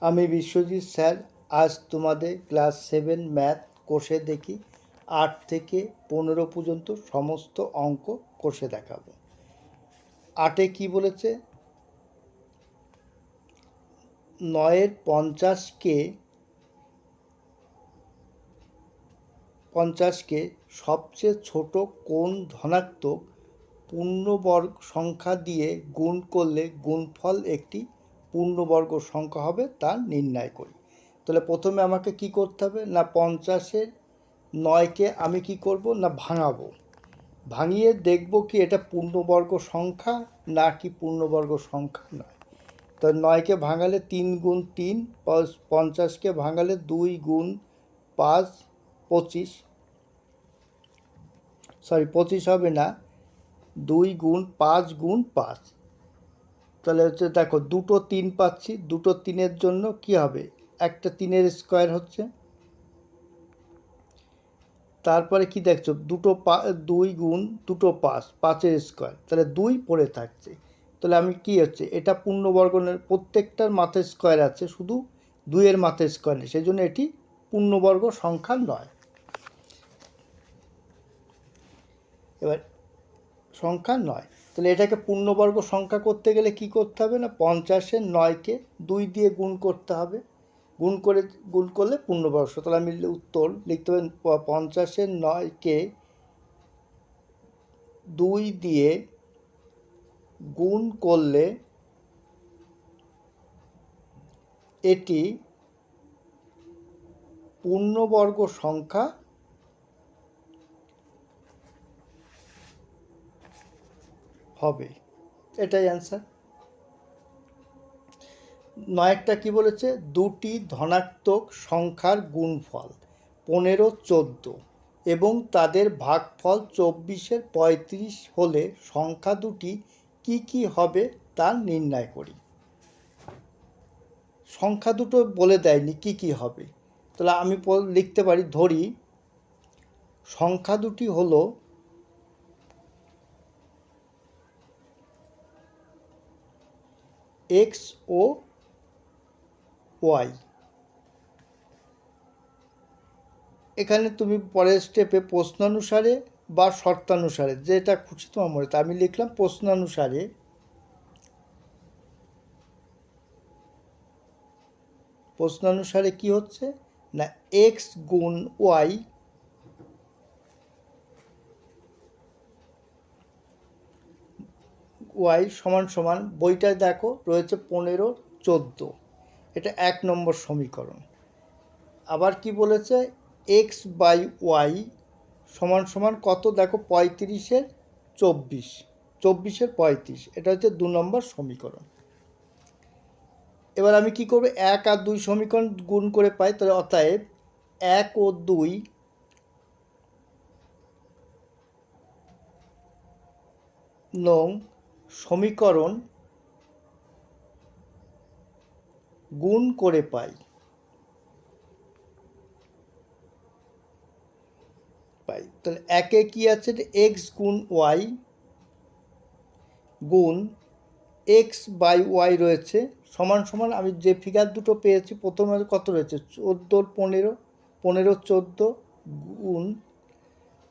আমি বিশ্বজিৎ স্যার আজ তোমাদের ক্লাস 7 ম্যাথ কোর্সে দেখি 8 থেকে 15 পর্যন্ত সমস্ত অঙ্ক কোর্সে দেখাবো। 8-এ কি বলেছে? 9-এর 50কে সবচেয়ে ছোট কোন ধনাত্মক পূর্ণবর্গ সংখ্যা দিয়ে গুণ করলে গুণফল একটি পূর্ণবর্গ সংখ্যা হবে তা নির্ণয় করি। তাহলে প্রথমে আমাকে কি করতে হবে না 50-এর 9কে আমি কি করব না ভাঙাবো, ভাঙিয়ে দেখব কি এটা পূর্ণবর্গ সংখ্যা না কি পূর্ণবর্গ সংখ্যা নয়। তো 9কে ভাঙালে 3 গুণ 3, 50কে ভাঙালে 2 গুণ 5 25, 25 হবে না, 2 গুণ 5 গুণ 5। তাহলে হচ্ছে দেখো দুটো 3 পাচ্ছি, দুটো 3-এর জন্য কি হবে একটা 3-এর স্কোয়ার হচ্ছে। তারপরে কি দেখছো 2 গুণ 2 5, 5-এর স্কোয়ার, তাহলে 2 পড়ে থাকছে। তাহলে আমি কি হচ্ছে এটা পূর্ণবর্গের প্রত্যেকটার মাথায় স্কোয়ার আছে, শুধু 2-এর মাথায় স্কোয়ার নেই, সেই জন্য এটি পূর্ণবর্গ সংখ্যা নয়। এবার সংখ্যা নয়, তাহলে এটাকে পূর্ণবর্গ সংখ্যা করতে গেলে কি করতে হবে না 50-এর 9কে 2 দিয়ে গুণ করতে হবে, গুণ করলে পূর্ণবর্গ। তাহলে আমি উত্তর লিখতে হবে 50-এর 9কে 2 দিয়ে গুণ করলে এটি পূর্ণবর্গ সংখ্যা হবে, এটাই অ্যান্সার। 9টা কি বলেছে? দুটি ধনাত্মক সংখ্যার গুণফল 15, 14 এবং তাদের ভাগফল 24-এর 35 হলে সংখ্যা দুটি কি কি হবে তা নির্ণয় করি। সংখ্যা দুটো বলে দেয়নি কি কি হবে, তাহলে আমি লিখতে পারি, ধরি সংখ্যা দুটি হলো এক্স ও ওয়াই। এখানে তুমি পরের স্টেপে প্রশ্নানুসারে বা শর্তানুসারে যেটা খুশি তোমার মনে, তা আমি লিখলাম প্রশ্নানুসারে। প্রশ্নানুসারে কি হচ্ছে না এক্স গুণ ওয়াই সমান সমান, বইটায় দেখো রয়েছে 15, 14, এটা 1 নম্বর সমীকরণ। আবার কি বলেছে এক্স বাই ওয়াই সমান সমান কত, দেখো 35-এর 24, 24-এর 35, এটা হচ্ছে 2 নম্বর সমীকরণ। এবার আমি কি করব 1 আর 2 সমীকরণ গুণ করে পাই, তাহলে অতএব 1 ও 2 নং সমীকরণ গুণ করে পাই। তাহলে একে কি আছে এক্স গুণ ওয়াই গুণ এক্স বাই ওয়াই রয়েছে সমান সমান, আমি যে ফিগার দুটো পেয়েছি প্রথমে কত রয়েছে 14, 15, 15, 14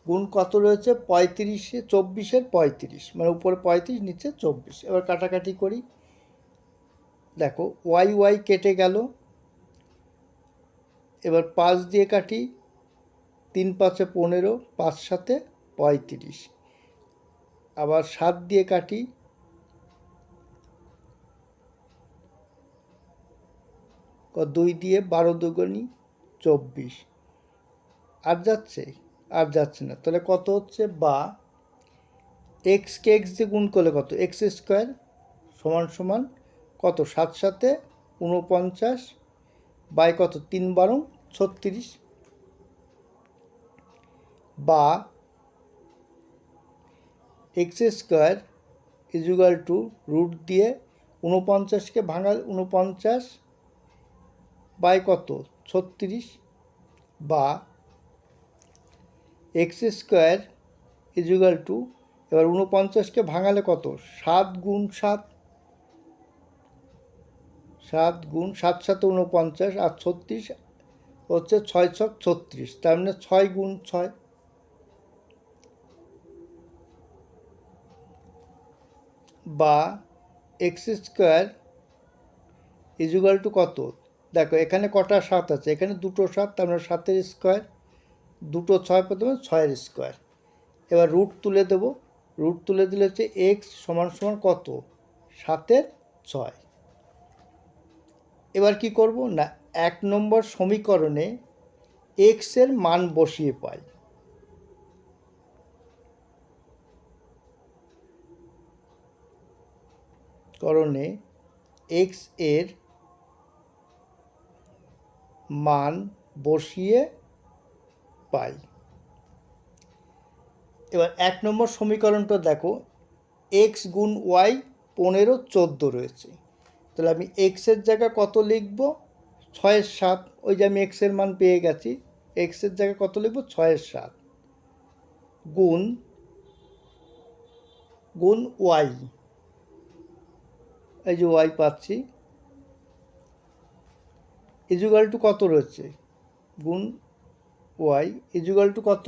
গুণ কত রয়েছে 35, 24-এর 35, মানে উপরে 35 নিচে 24। এবার কাটাকাটি করি, দেখো ওয়াই ওয়াই কেটে গেল। এবার 5 দিয়ে কাটি, 3 5-এ 15, 5 7-এ 35। আবার 7 দিয়ে কাটি, 2 দিয়ে 12 দুগুণী 24। আর যাচ্ছে না, তাহলে কত হচ্ছে, বা এক্সকে এক্স দিয়ে গুণ করলে কত এক্স স্কোয়ার সমান সমান কত 7 7-এ 49 বাই কত 3 12 36, বা x square equal to root দিয়ে 49-কে ভাঙাল 49 বাই কত 36, বা এক্স স্কোয়ার ইজুগাল টু, এবার 49-কে ভাঙালে কত 7 গুণ 7, 7 গুণ 7 7 49 আর 36 হচ্ছে 6 6 36, তার মানে 6 গুণ 6, বা এক্স স্কোয়ার ইজুগাল টু কত? দেখো এখানে কটা 7 আছে, এখানে দুটো 7, তার মানে 7-এর স্কোয়ার, দুটো 6 প্রথমে 6-এর স্কোয়ার। এবার রুট তুলে দেব, রুট তুলে দিলে হচ্ছে এক্স সমান সমান কত? 7-এর 6। এবার কি করব না, 1 নম্বর সমীকরণে এক্সের মান বসিয়ে পাই। করণে এক্স এর মান বসিয়ে পাই। এবার 1 নম্বর সমীকরণটা দেখো, এক্স গুণ ওয়াই 15 14 রয়েছে, তাহলে আমি এক্সের জায়গায় কত লিখব? 6-এর 7, ওই যে আমি এক্সের মান পেয়ে গেছি, এক্সের জায়গায় কত লিখব? 6-এর 7 গুণ গুণ ওয়াই, এই যে ওয়াই পাচ্ছি, ইজুগাল টু কত রয়েছে? গুণ ওয়াই ইজুগাল টু কত?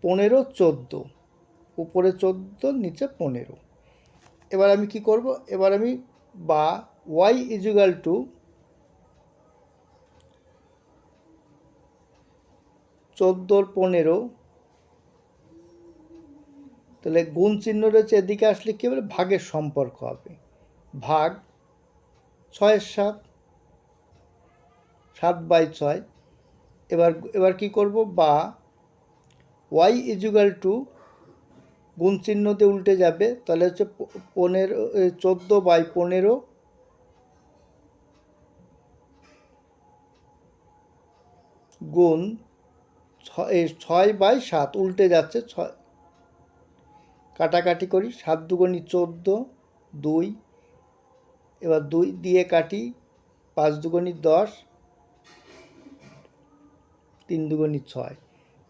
15 14, উপরে 14 নিচে 15। এবার আমি কি করব? এবার আমি বা ওয়াই ইজুগাল টু 14 15, তাহলে গুণ চিহ্ন রয়েছে, এদিকে আসলে কী হবে? ভাগের সম্পর্ক হবে, ভাগ 6-এর 7, 7/6। এবার কি করব? বা ওয়াই ইজুগাল টু, গুণ চিহ্নতে উল্টে যাবে, তাহলে হচ্ছে 14/15 গুণ 6/7, উল্টে যাচ্ছে 6, কাটাকাটি করি, 7 দুগুণি 14, 2, এবার 2 দিয়ে কাটি, 5 দুগুণি 10, 3 দুগুণি 6,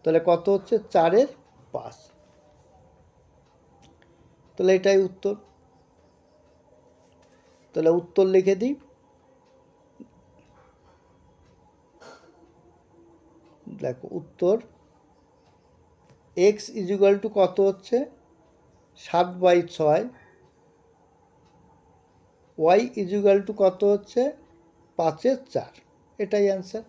তাহলে কত হচ্ছে? 4-এর 5। তাহলে এটাই উত্তর। তাহলে উত্তর লিখে দিই, দেখো উত্তর এক্স ইজুগাল টু কত হচ্ছে? 7/6, ওয়াই ইজুগাল টু কত হচ্ছে? 5-এর 4, এটাই অ্যান্সার।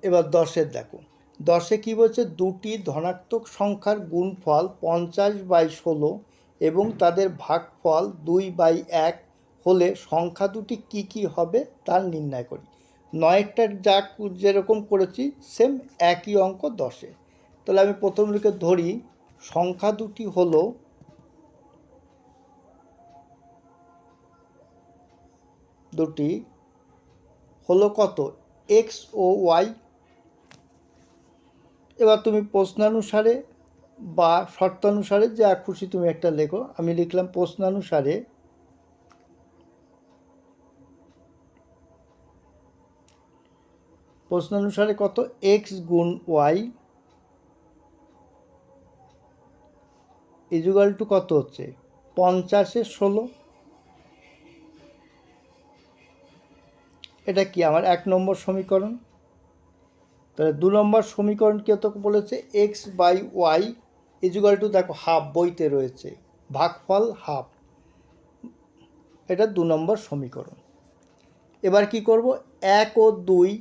এবার 10-এর দেখো, 10-এ কী বলছে? দুটি ধনাত্মক সংখ্যার গুণফল 50/16 এবং তাদের ভাগফল 2/1 হলে সংখ্যা দুটি কী কী হবে তার নির্ণয় করি। 9-এরটা যা যেরকম করেছি সেম একই অঙ্ক 10-এ। তাহলে আমি প্রথম লিখে ধরি, সংখ্যা দুটি হলো কত? এক্স ও ওয়াই। এবার তুমি প্রশ্নানুসারে বা শর্তানুসারে যা খুশি তুমি একটা লেখো, আমি লিখলাম প্রশ্নানুসারে কত? এক্স গুণ ওয়াই ইজুগাল টু কত হচ্ছে? 50-এর 16। এটা কি আমার 1 নম্বর সমীকরণ। তাহলে 2 নম্বর সমীকরণ কী তো বলেছে? X by y equal to, দেখো হাফ বইতে রয়েছে, ভাগফল হাফ, এটা 2 নম্বর সমীকরণ। এবার কি করব? 1 ও 2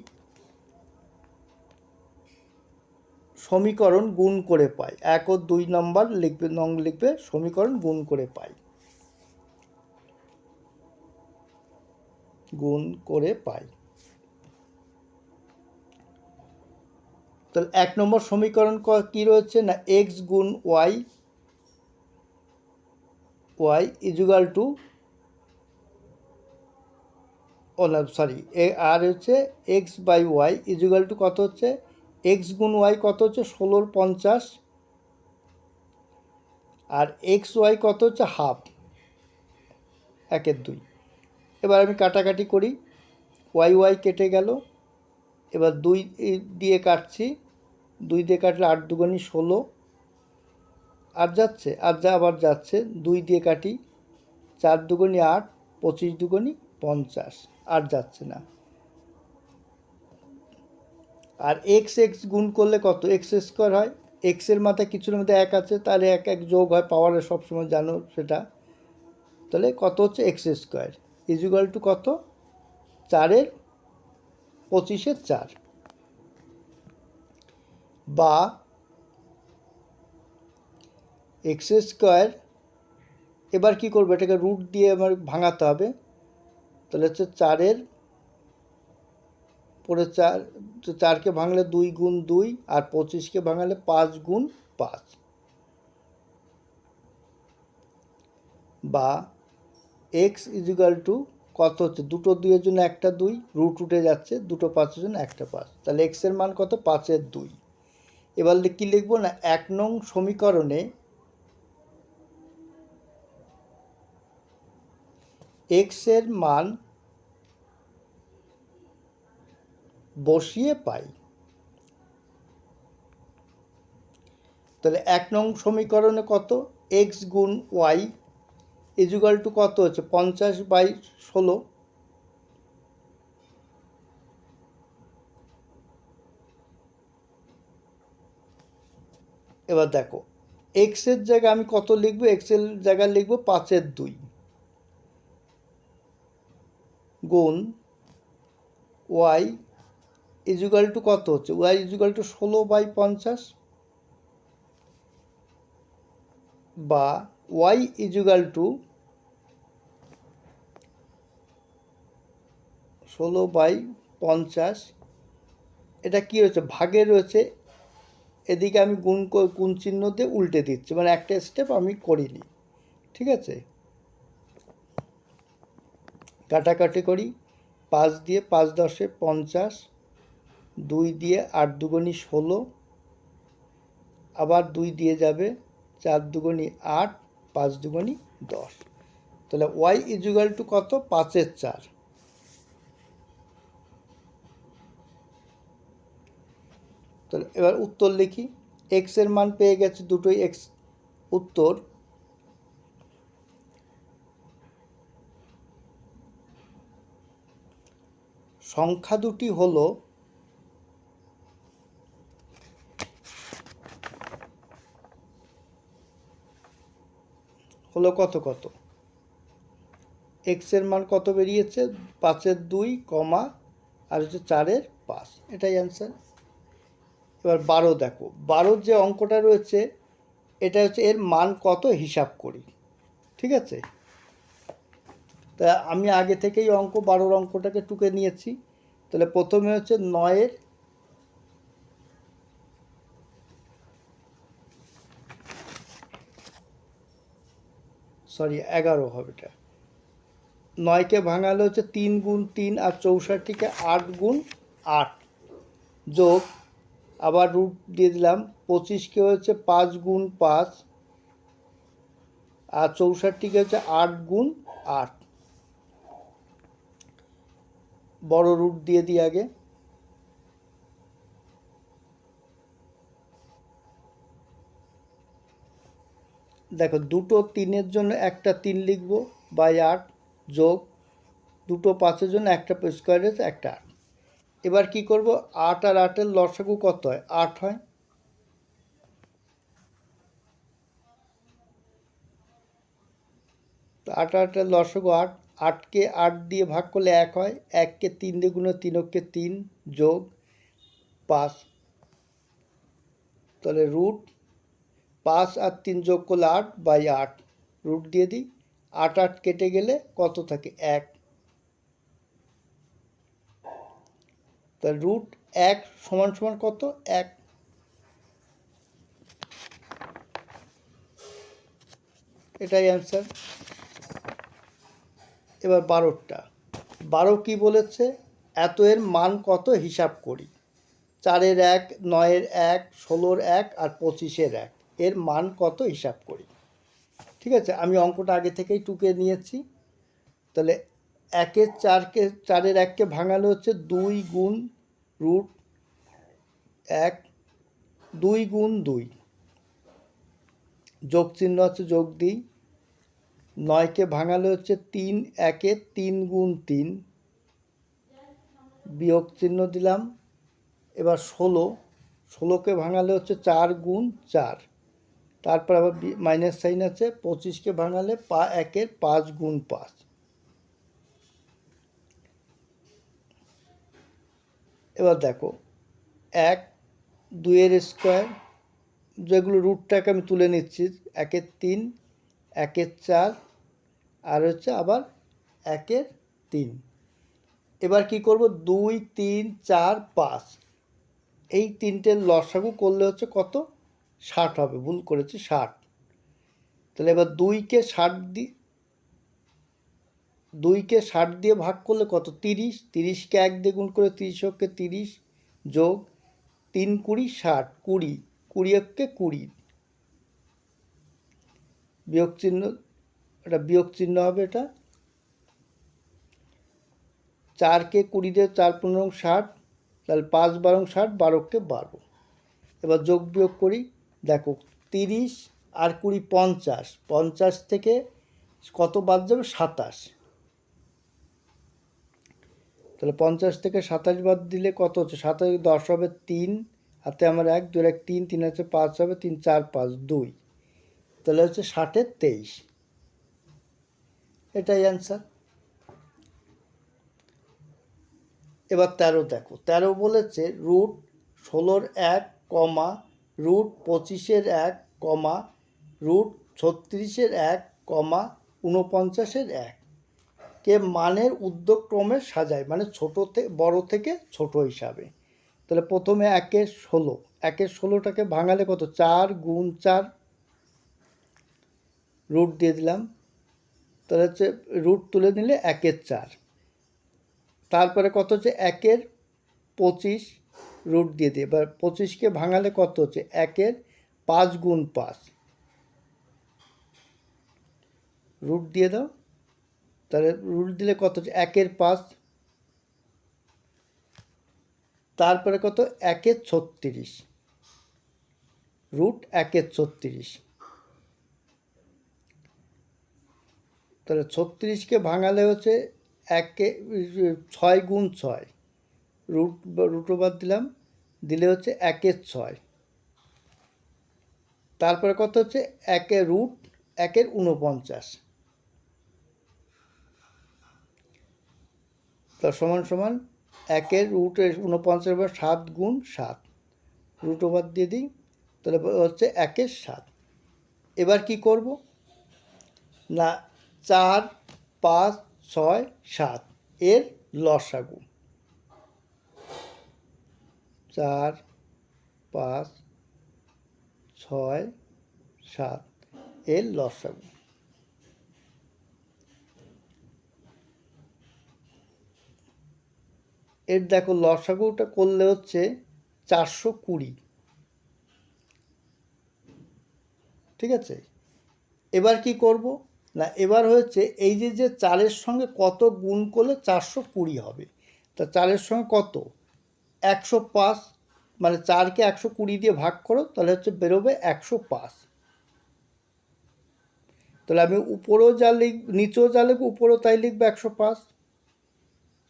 সমীকরণ গুণ করে পাই, 1 ও 2 নম্বর লিখবে সমীকরণ গুণ করে পাই, তাহলে 1 নম্বর সমীকরণ কী রয়েছে না? এক্স গুণ ওয়াই ইজুগাল টু, আর হচ্ছে x by y equal to কত হচ্ছে? এক্স গুণ ওয়াই কত হচ্ছে? 16-র 50, আর এক্স ওয়াই কত হচ্ছে? হাফ, 1-এর 2। এবার আমি কাটাকাটি করি, ওয়াই কেটে গেল, এবার 2 দিয়ে কাটছি, 2 দিয়ে কাটলে 8 দুগুণি 16, আর যাচ্ছে, আর আবার যাচ্ছে, 2 দিয়ে কাটি, 4 দুগুণি 8, 25 দুগুণি 50, আর যাচ্ছে না। আর এক্স এক্স গুণ করলে কত? এক্স স্কোয়ার হয়। এক্সের মাথায় কিছুর মধ্যে 1 আছে, তাহলে 1 1 যোগ হয়, পাওয়ারে সবসময় জানো সেটা। তাহলে কত হচ্ছে? এক্স স্কোয়ার ইকুয়াল টু কত? 4-এর 25-এর 4, বা এক্স স্কোয়ার। এবার কি করবো? এটাকে রুট দিয়ে আমার ভাঙাতে হবে। তাহলে হচ্ছে 4-এর পরে 4, 4কে ভাঙলে 2 গুণ 2, আর 25কে ভাঙালে 5 গুণ 5, বা এক্স ইকুয়াল টু কত হচ্ছে? দুটো 2-এর জন্য একটা 2, রুট উঠে যাচ্ছে, দুটো 5-এর জন্য একটা 5, তাহলে এক্সের মান কত? 5-এর 2। এবার কি লিখবো না? 1 নং সমীকরণে এক্সের মান বসিয়ে পাই। তাহলে 1 নং সমীকরণে কত? এক্স গুণ ওয়াই ইকুয়াল টু কত হচ্ছে? 50/16। এবার দেখো, এক্সের জায়গায় আমি কত লিখবো? এক্সের জায়গায় লিখবো 5-এর 2 গুণ ওয়াই ইকুয়াল টু কত হচ্ছে? ওয়াই ইকুয়াল টু 16/50, বা ওয়াই ইকুয়াল টু 16/50। এটা কি হচ্ছে? ভাগে রয়েছে, এদিকে আমি গুণ চিহ্ন দিয়ে উল্টে দিচ্ছি, মানে একটা স্টেপ আমি করিনি। ঠিক আছে, কাটাকাটি করি। 5 দিয়ে 5 10 50, 2 দিয়ে 8 দুগুণি 16, আবার 2 দিয়ে যাবে, 4 দুগুণি 8, 5 দুগুণি 10। তাহলে ওয়াই ইকুয়াল টু কত? 5-এর 4। তাহলে এবার উত্তর লিখি। এক্স এর মান পেয়ে গেছে, দুটোই এক্স। উত্তর সংখ্যা দুটি হলো কত কত? এক্স এর মান কত বেরিয়েছে? 5-এর 2, আর হচ্ছে 4-এর 5, এটাই অ্যান্সার। এবার 12 দেখো, 12 যে অঙ্কটা রয়েছে, এটা হচ্ছে এর মান কত হিসাব করি। ঠিক আছে, তা আমি আগে থেকেই 12 অঙ্কটাকে টুকে নিয়েছি। তাহলে প্রথমে হচ্ছে 11 হবে এটা। 9কে ভাঙালে হচ্ছে 3 গুণ 3, আর 64কে 8 গুণ 8, যোগ, আবার রুট দিয়ে দিলাম। 25কে হচ্ছে 5 গুণ 5, আর 64কে হচ্ছে 8 গুণ 8, বড় রুট দিয়ে দিই আগে। দেখো, দুটো 3-এর জন্য একটা 3 লিখবো, বাই 8, যোগ দুটো 5-এর জন্য একটা স্কোয়ার আছে, একটা 8। এবার কি করব? 8 আর 8-এর লসাগু কত হয়? 8 হয়। তো 8 আর 8-এর লসাগু 8, 8কে 8 দিয়ে ভাগ করলে 1 হয়, 1কে 3 দিয়ে গুণে 3-কে 3, যোগ 5, তাহলে রুট 5 আর 3 যোগ করলে 8/8, রুট দিয়ে দিই। 8 8 কেটে গেলে কত থাকে? 1। তাহলে রুট 1 সমান সমান কত? 1। এটাই অ্যান্সার। এবার 12 কি বলেছে? এত এর মান কত হিসাব করি। 4-এর 1, 9-এর 1, 16-র 1, আর 25-এর 1, এর মান কত হিসাব করি। ঠিক আছে, আমি অঙ্কটা আগে থেকেই টুকে নিয়েছি। তাহলে 4-এর 1কে ভাঙালে হচ্ছে 2 গুণ রুট 1, 2 গুণ 2, যোগ চিহ্ন আছে, যোগ দিই। 9কে ভাঙালে হচ্ছে 3 একে 3 গুণ 3, বিয়োগ চিহ্ন দিলাম। এবার 16কে ভাঙালে হচ্ছে 4 গুণ 4, তারপর আবার মাইনাস সাইন আছে। 25কে ভাঙালে একের 5 গুণ 5। এবার দেখো 1, 2-এর স্কোয়ার, যেগুলো রুটটাকে আমি তুলে নিচ্ছি, 1-এর 3, 1-এর 4, আর হচ্ছে আবার 1-এর 3। এবার কি করব, 2, 3, 4, 5, এই তিনটের লসাগু করলে হচ্ছে কত, 60 হবে। ভুল করেছি, 60। তাহলে এবার 2কে 60 দিয়ে ভাগ করলে কত, 30। 30কে 1 দিয়ে গুণ করে 30কে 30, যোগ 3 20 60, 20, 20কে 20, বিয়োগ চিহ্ন, এটা বিয়োগ চিহ্ন হবে। এটা 4কে 20 দিয়ে 4 15 60, তাহলে 5 12 60, 12কে 12। এবার যোগ বিয়োগ করি, দেখো 30 আর 20 50, 50 থেকে কত বাদ যাবে, 27। তাহলে 50 থেকে 27 বাদ দিলে কত হচ্ছে, 27 10 হবে 3, হাতে আমার 1, 2 1 3, 3 হচ্ছে 5 হবে, 3 4 5 2, তাহলে হচ্ছে 60-এর 23। এটাই অ্যান্সার। এবার 13 দেখো, 13 বলেছে রুট 16-র 1, রুট 25-এর 1, রুট 36-এর 1, 49-এর 1 কে মানের উর্ধ্বক্রমে সাজায়, মানে ছোট থেকে বড় থেকে ছোট হিসাবে। তাহলে প্রথমে 1-এর 16, 1-এর 16টাকে ভাঙালে কত, 4 গুণ 4, রুট দিয়ে দিলাম। তাহলে হচ্ছে রুট তুলে নিলে 1-এর 4। তারপরে কত হচ্ছে 1-এর 25, রুট দিয়ে দিই। এবার 25কে ভাঙালে কত হচ্ছে, 1-এর 5 গুণ 5, রুট দিয়ে দাও। তাহলে রুট দিলে কত হচ্ছে, 1-এর 5। তারপরে কত, 1-এর 36, রুট 1-এর 36। তাহলে 36কে ভাঙালে হচ্ছে 6 গুণ 6, রুটও বাদ দিলাম, দিলে হচ্ছে 1-এর 6। তারপরে কত হচ্ছে, 1-এর রুট 1-এর 49, তার সমান সমান 1-এর রুটের 49 7 গুণ 7, রুট ওভার দিয়ে দিই, তাহলে হচ্ছে 1-এর 7। এবার কি করব না, 4 5 6 7 এর লসাগু, 4 5 6 7 এর লসাগু। এর দেখো লসাগুটা করলে হচ্ছে 420। ঠিক আছে, এবার কি করব না, এবার হচ্ছে এই যে 4-এর সঙ্গে কত গুণ করলে 420 হবে। তা 4-এর সঙ্গে কত, 105, মানে 4কে 120 দিয়ে ভাগ করো, তাহলে হচ্ছে বেরোবে 105। তাহলে আমি উপরেও যা নিচেও যা লিখবো, উপরেও তাই লিখবো 105।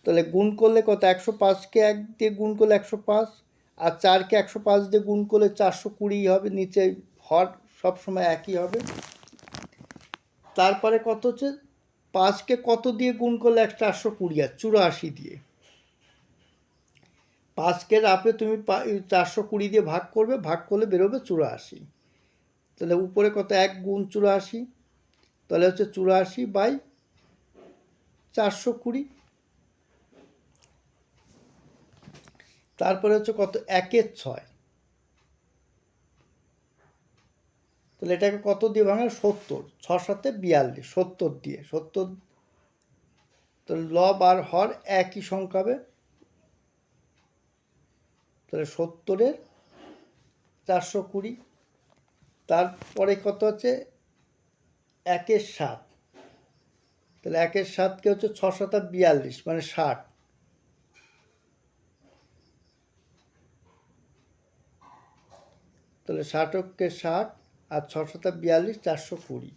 তাহলে গুণ করলে কত, 105কে 1 দিয়ে গুণ করলে 105, আর 4কে 105 দিয়ে গুণ করলে 420 হবে। নিচে হর সবসময় একই হবে। তারপরে কত হচ্ছে, 5কে কত দিয়ে গুণ করলে 420, আর 84 দিয়ে। 5কে আপে তুমি 420 দিয়ে ভাগ করবে, ভাগ করলে বেরোবে 84। তাহলে উপরে কত, 1 গুণ 84, তাহলে হচ্ছে 84/420। তারপরে হচ্ছে কত, 1-এর 6, তাহলে এটাকে কত দিয়ে ভাঙা, 70, 6 7 42, 70 দিয়ে, 70। তাহলে লব আর হর একই সংখ্যা হবে, তাহলে 70-এর 420। তারপরে কত হচ্ছে, 1-এর 7, তাহলে 1-এর 7কে হচ্ছে 6 7 42, মানে 60। তাহলে 60কে 60 আর 6 7 42, 420।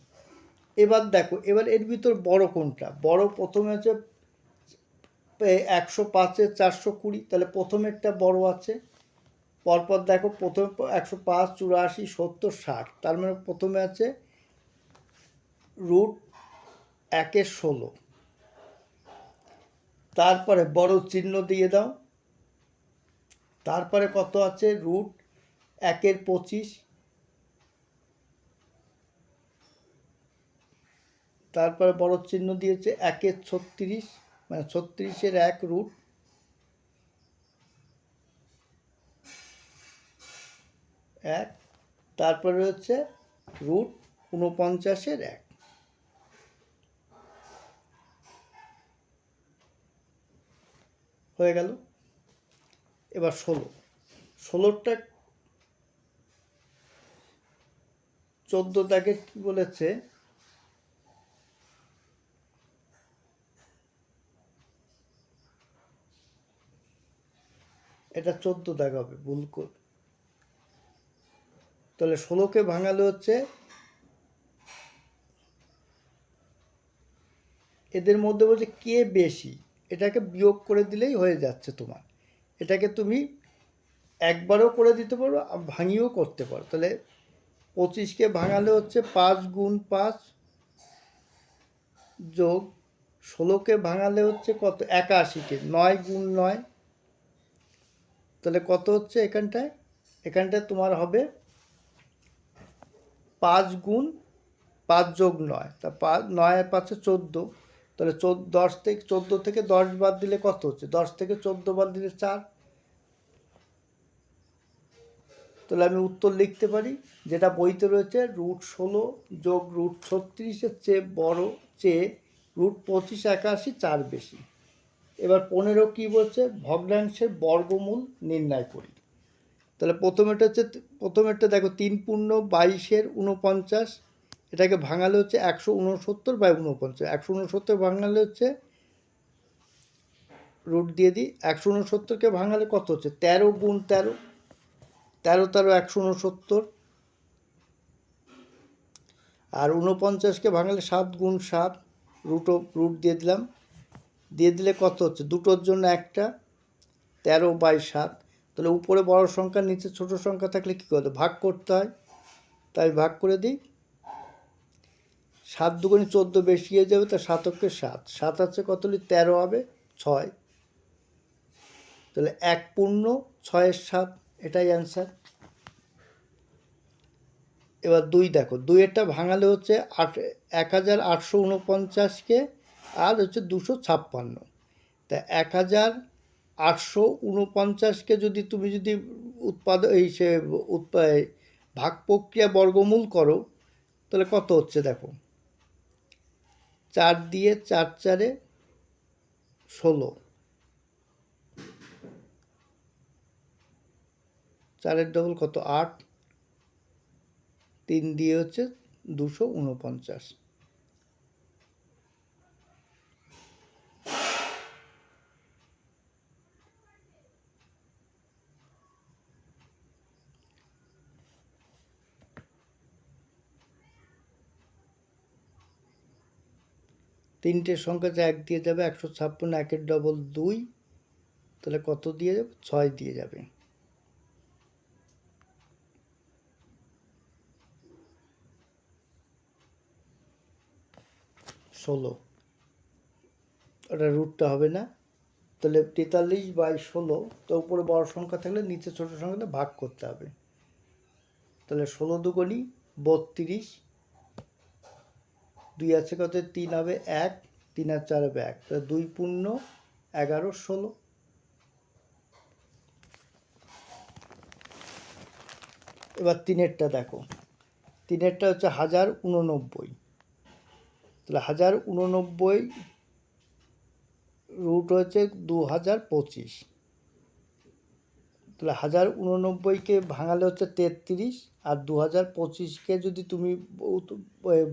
এবার দেখো, এবার এর ভিতর বড় কোনটা? বড় প্রথমে হচ্ছে 105-এর 420, তাহলে প্রথমেরটা বড় আছে। পরপর দেখো, প্রথমে 105, 84, 70, 60, তার মানে প্রথমে আছে √1-16। তারপরে বড় চিহ্ন দিয়ে দাও। তারপরে কত আছে? √1-25। তারপরে বড় চিহ্ন দিয়েছে 1-36, মানে 36-এর 1 √1। তারপরে হচ্ছে √49-এর 1। হয়ে গেল। এবার 16টা 14 দাগে কি বলেছে? এটা 14 দাগ হবে, ভুল করে। তাহলে 16কে ভাঙালে হচ্ছে, এদের মধ্যে বলছে কে বেশি, এটাকে বিয়োগ করে দিলেই হয়ে যাচ্ছে তোমার। এটাকে তুমি একবারও করে দিতে পারো, ভাঙিয়েও করতে পারো। তাহলে 25কে ভাঙালে হচ্ছে 5 × 5 যোগ 16কে ভাঙালে হচ্ছে কত? 81-কে 9 × 9। তাহলে কত হচ্ছে এখানটায় তোমার হবে 5 × 5 যোগ 9, তা 9 আর 5-এ 14। তাহলে 14 থেকে 10 বাদ দিলে কত হচ্ছে? 10 থেকে 14 বাদ দিলে 4। তাহলে আমি উত্তর লিখতে পারি, যেটা বইতে রয়েছে, √16 যোগ √36-এর চেয়ে বড়, চেয়ে √25, 81, 4 বেশি। এবার 15 কি বলছে? ভগ্নাংশের বর্গমূল নির্ণয় করি। তাহলে প্রথমেরটা দেখো, 3 পূর্ণ 22-এর 49, এটাকে ভাঙালে হচ্ছে 169/49। 169 ভাঙালে হচ্ছে, রুট দিয়ে দিই, 169কে ভাঙালে কত হচ্ছে? 13 × 13, 13 13 169। আর 49কে ভাঙালে 7 × 7, রুট দিয়ে দিলাম। দিয়ে দিলে কত হচ্ছে? দুটোর জন্য একটা, 13/7। তাহলে উপরে বড় সংখ্যা, নিচে ছোট সংখ্যা থাকলে কী করতে? ভাগ করতে হয়। তাই ভাগ করে দিই। 7 × 2 = 14, বেশি হয়ে যাবে, তা 7-কে 7, 7 আছে কত হলে 13 হবে? 6। তাহলে 1 পূর্ণ 6-এর 7, এটাই অ্যান্সার। এবার 2 দেখো, 2-এরটা ভাঙালে হচ্ছে 1849-কে আর হচ্ছে 256। তা 1849-কে যদি তুমি ভাগ প্রক্রিয়া বর্গমূল করো, তাহলে কত হচ্ছে দেখো, 4 দিয়ে 4 4-এ 16, 4-এর ডবল কত? 8, 3 দিয়ে হচ্ছে 249। তিনটের সংখ্যা যে 1 দিয়ে যাবে, 156, 1-এর ডবল 2, তাহলে কত দিয়ে যাবে? 6 দিয়ে যাবে। ষোলো, ওটা রুটটা হবে না। তাহলে 43/16, তো উপরে বড় সংখ্যা থাকলে নিচে ছোট সংখ্যাটা ভাগ করতে হবে। তাহলে 16 দুগুণী 32, 2 আছে কত? 3 হবে 1, 3 আর 4 হবে 1, তাহলে 2 পূর্ণ 11, 16। এবার 3-এরটা দেখো, 3-এরটা হচ্ছে 1089। তাহলে 1089 রুট হচ্ছে 2025। তাহলে 1089-কে ভাঙালে হচ্ছে 33, আর 2025-কে যদি তুমি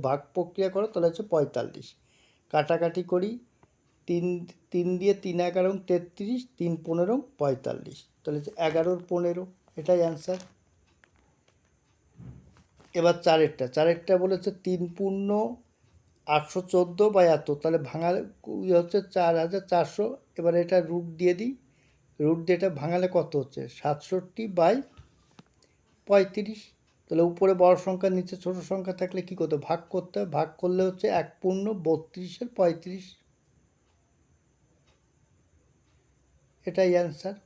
ভাগ প্রক্রিয়া করো তাহলে হচ্ছে 45। কাটাকাটি করি, 3 দিয়ে 3 11 33, 3 15 45, তাহলে হচ্ছে 11 15, এটাই অ্যান্সার। এবার 4-এরটা বলেছে 3 পূর্ণ 814 বাই এত, তাহলে ভাঙালে হচ্ছে 4400। এবার এটা রুট দিয়ে দিই, রুট দিয়ে এটা ভাঙালে কত হচ্ছে 67/35। তাহলে উপরে বড় সংখ্যা নিচে ছোট সংখ্যা থাকলে কি করতে ভাগ করতে হবে, ভাগ করলে হচ্ছে 1/32-35। এটাই অ্যান্সার।